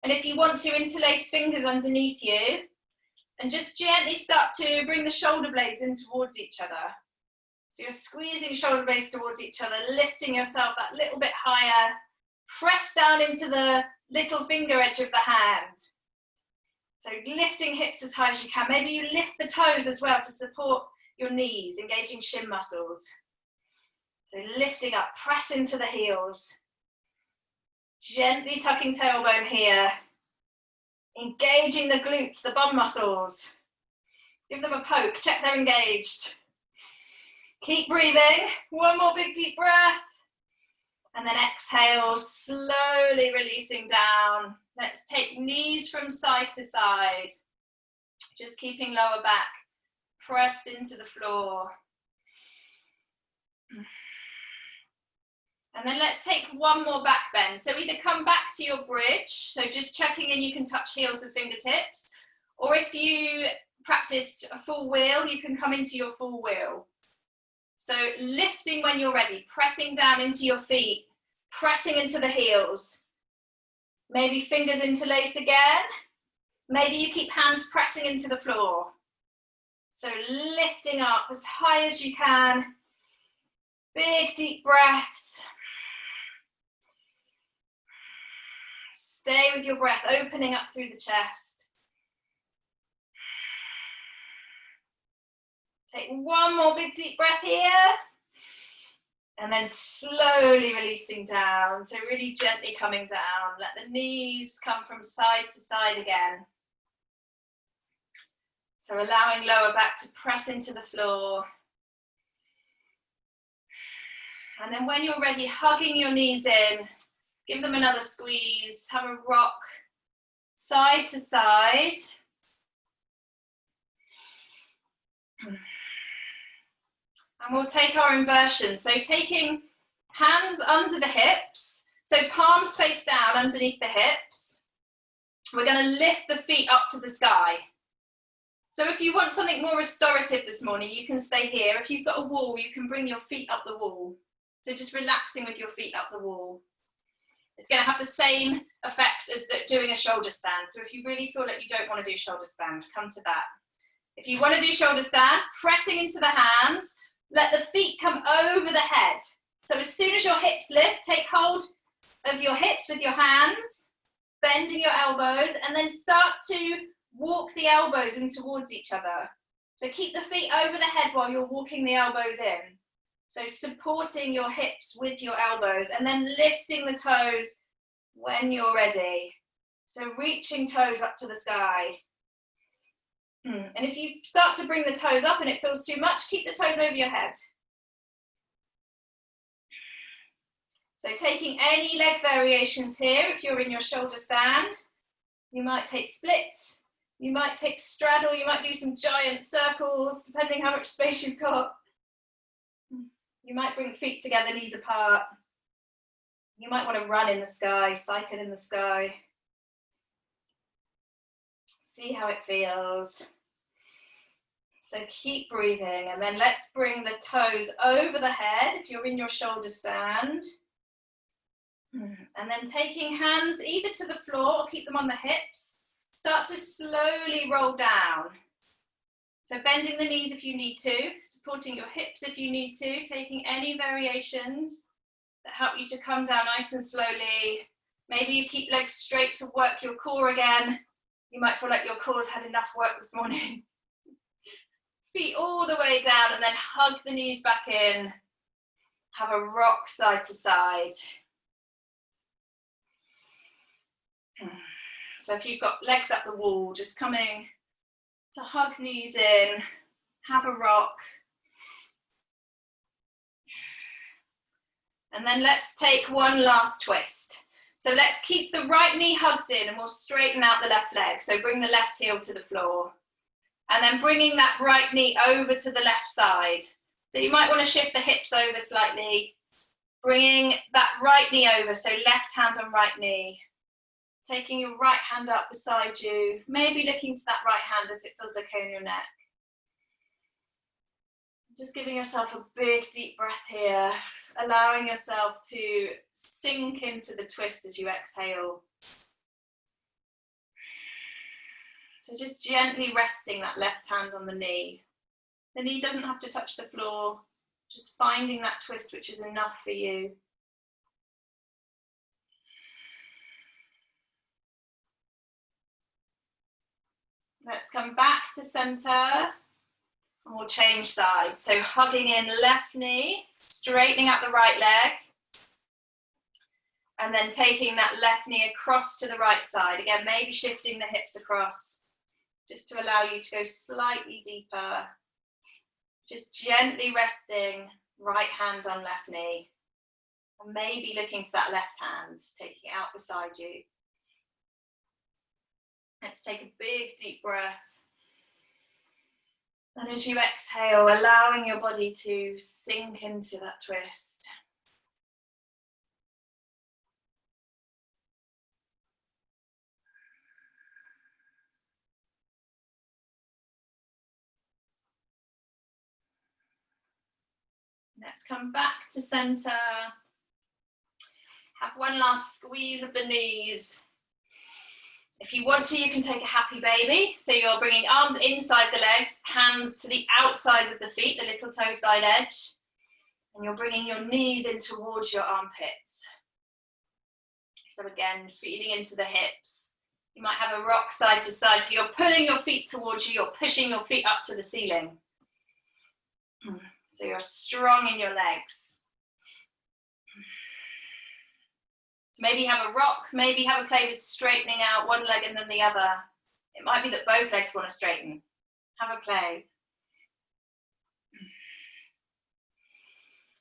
And if you want to, interlace fingers underneath you. And just gently start to bring the shoulder blades in towards each other. So you're squeezing shoulder blades towards each other, lifting yourself that little bit higher. Press down into the little finger edge of the hand. So lifting hips as high as you can. Maybe you lift the toes as well to support your knees, engaging shin muscles. So lifting up, press into the heels. Gently tucking tailbone here. Engaging the glutes, the bum muscles. Give them a poke, check they're engaged. Keep breathing. One more big deep breath. And then exhale, slowly releasing down. Let's take knees from side to side. Just keeping lower back pressed into the floor. And then let's take one more back bend. So either come back to your bridge, so just checking in you can touch heels with fingertips, or if you practiced a full wheel, you can come into your full wheel. So lifting when you're ready, pressing down into your feet, pressing into the heels. Maybe fingers interlace again. Maybe you keep hands pressing into the floor. So lifting up as high as you can. Big deep breaths. Stay with your breath, opening up through the chest. Take one more big deep breath here. And then slowly releasing down. So really gently coming down. Let the knees come from side to side again. So allowing lower back to press into the floor. And then when you're ready, hugging your knees in. Give them another squeeze. Have a rock side to side. And we'll take our inversion. So taking hands under the hips. So palms face down underneath the hips. We're going to lift the feet up to the sky. So if you want something more restorative this morning, you can stay here. If you've got a wall, you can bring your feet up the wall. So just relaxing with your feet up the wall. It's going to have the same effect as doing a shoulder stand. So if you really feel like you don't want to do shoulder stand, come to that. If you want to do shoulder stand, pressing into the hands, let the feet come over the head. So as soon as your hips lift, take hold of your hips with your hands, bending your elbows, and then start to walk the elbows in towards each other. So keep the feet over the head while you're walking the elbows in. So supporting your hips with your elbows and then lifting the toes when you're ready. So reaching toes up to the sky. And if you start to bring the toes up and it feels too much, keep the toes over your head. So taking any leg variations here, if you're in your shoulder stand, you might take splits, you might take straddle, you might do some giant circles, depending how much space you've got. You might bring feet together, knees apart. You might want to run in the sky, cycle in the sky. See how it feels. So keep breathing, and then let's bring the toes over the head if you're in your shoulder stand. And then taking hands either to the floor or keep them on the hips. Start to slowly roll down. So bending the knees if you need to, supporting your hips if you need to, taking any variations that help you to come down nice and slowly. Maybe you keep legs straight to work your core again. You might feel like your core's had enough work this morning. Feet all the way down and then hug the knees back in. Have a rock side to side. So if you've got legs up the wall, just coming to hug knees in, have a rock. And then let's take one last twist. So let's keep the right knee hugged in and we'll straighten out the left leg. So bring the left heel to the floor. And then bringing that right knee over to the left side. So you might want to shift the hips over slightly. Bringing that right knee over, so left hand on right knee. Taking your right hand up beside you, maybe looking to that right hand if it feels okay on your neck. Just giving yourself a big deep breath here, allowing yourself to sink into the twist as you exhale. So just gently resting that left hand on the knee. The knee doesn't have to touch the floor, just finding that twist which is enough for you. Let's come back to center and we'll change sides. So hugging in left knee, straightening out the right leg, and then taking that left knee across to the right side. Again, maybe shifting the hips across just to allow you to go slightly deeper. Just gently resting, right hand on left knee, and maybe looking to that left hand, taking it out beside you. Let's take a big deep breath. And as you exhale, allowing your body to sink into that twist. Let's come back to center. Have one last squeeze of the knees. If you want to, you can take a happy baby. So you're bringing arms inside the legs, hands to the outside of the feet, the little toe side edge. And you're bringing your knees in towards your armpits. So again, feeding into the hips. You might have a rock side to side. So you're pulling your feet towards you, you're pushing your feet up to the ceiling. So you're strong in your legs. So maybe have a rock, maybe have a play with straightening out one leg and then the other. It might be that both legs want to straighten. Have a play.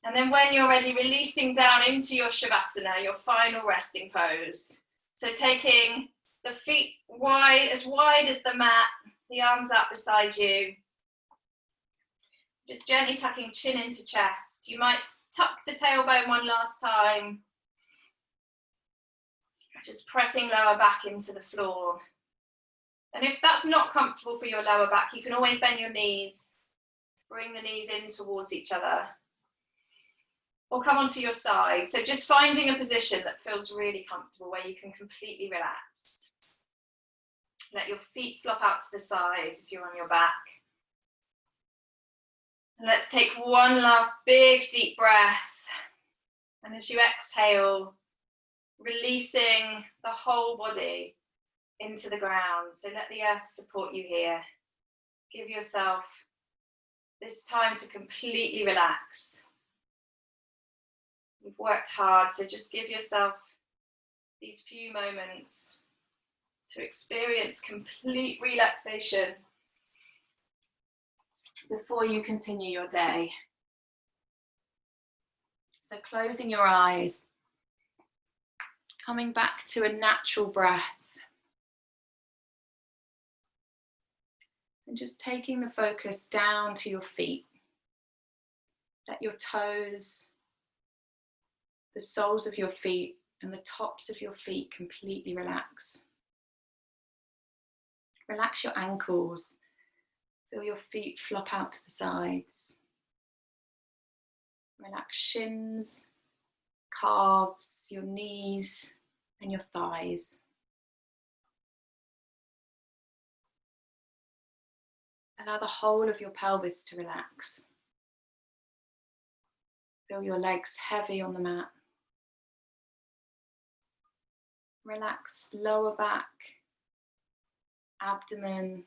And then when you're ready, releasing down into your Shavasana, your final resting pose. So taking the feet wide as the mat, the arms up beside you. Just gently tucking chin into chest. You might tuck the tailbone one last time. Just pressing lower back into the floor. And if that's not comfortable for your lower back, you can always bend your knees. Bring the knees in towards each other. Or come onto your side. So just finding a position that feels really comfortable where you can completely relax. Let your feet flop out to the side if you're on your back. And let's take one last big deep breath. And as you exhale, releasing the whole body into the ground. So let the earth support you here. Give yourself this time to completely relax. You've worked hard, so just give yourself these few moments to experience complete relaxation before you continue your day. So closing your eyes Coming back to a natural breath. And just taking the focus down to your feet. Let your toes, the soles of your feet, and the tops of your feet completely relax. Relax your ankles. Feel your feet flop out to the sides. Relax shins, calves, your knees, and your thighs. Allow the whole of your pelvis to relax. Feel your legs heavy on the mat. Relax lower back, abdomen,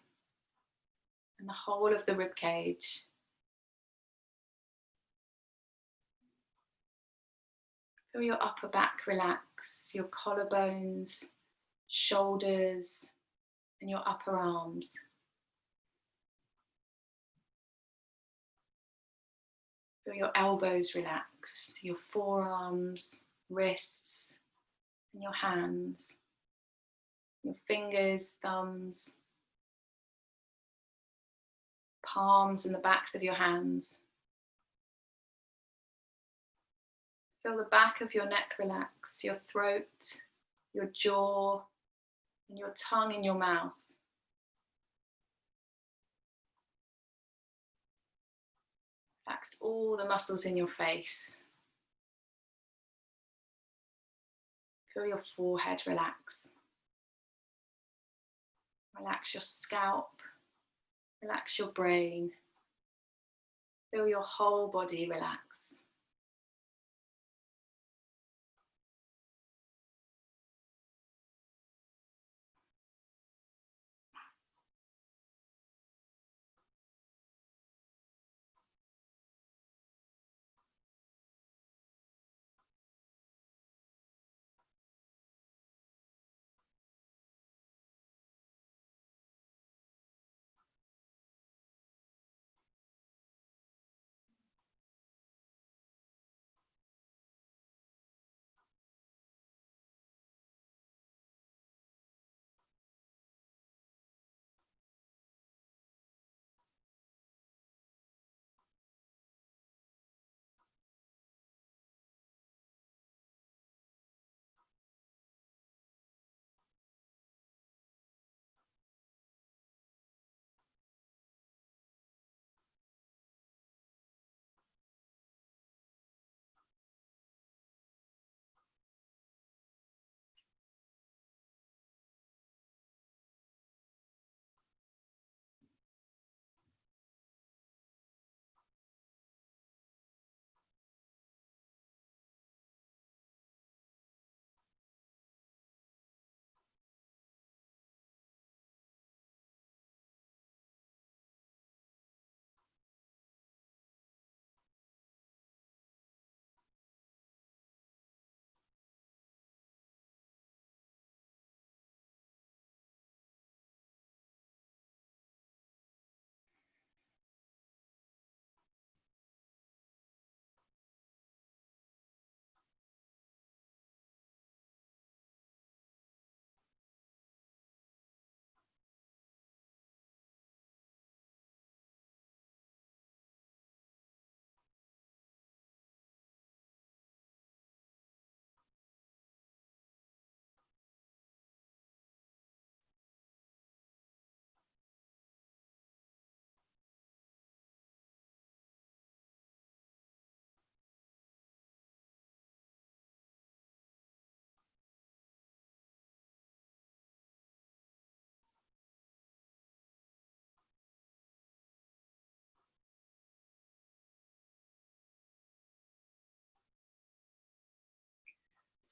and the whole of the rib cage. Feel your upper back relax, your collarbones, shoulders, and your upper arms. Feel your elbows relax, your forearms, wrists, and your hands, your fingers, thumbs, palms and the backs of your hands. Feel the back of your neck relax, your throat, your jaw, and your tongue in your mouth. Relax all the muscles in your face. Feel your forehead relax. Relax your scalp. Relax your brain. Feel your whole body relax.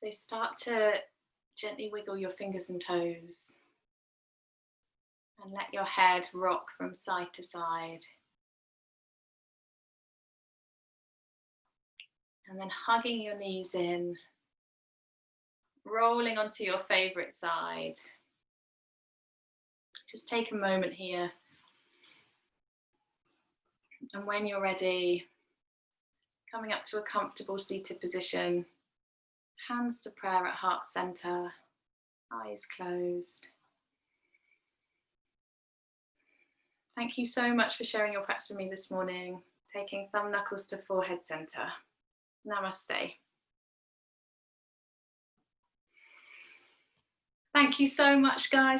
So start to gently wiggle your fingers and toes and let your head rock from side to side. And then hugging your knees in, rolling onto your favorite side. Just take a moment here. And when you're ready, coming up to a comfortable seated position, Hands to prayer at heart center, eyes closed. Thank you so much for sharing your practice with me this morning. Taking thumb knuckles to forehead center. Namaste. Thank you so much, guys.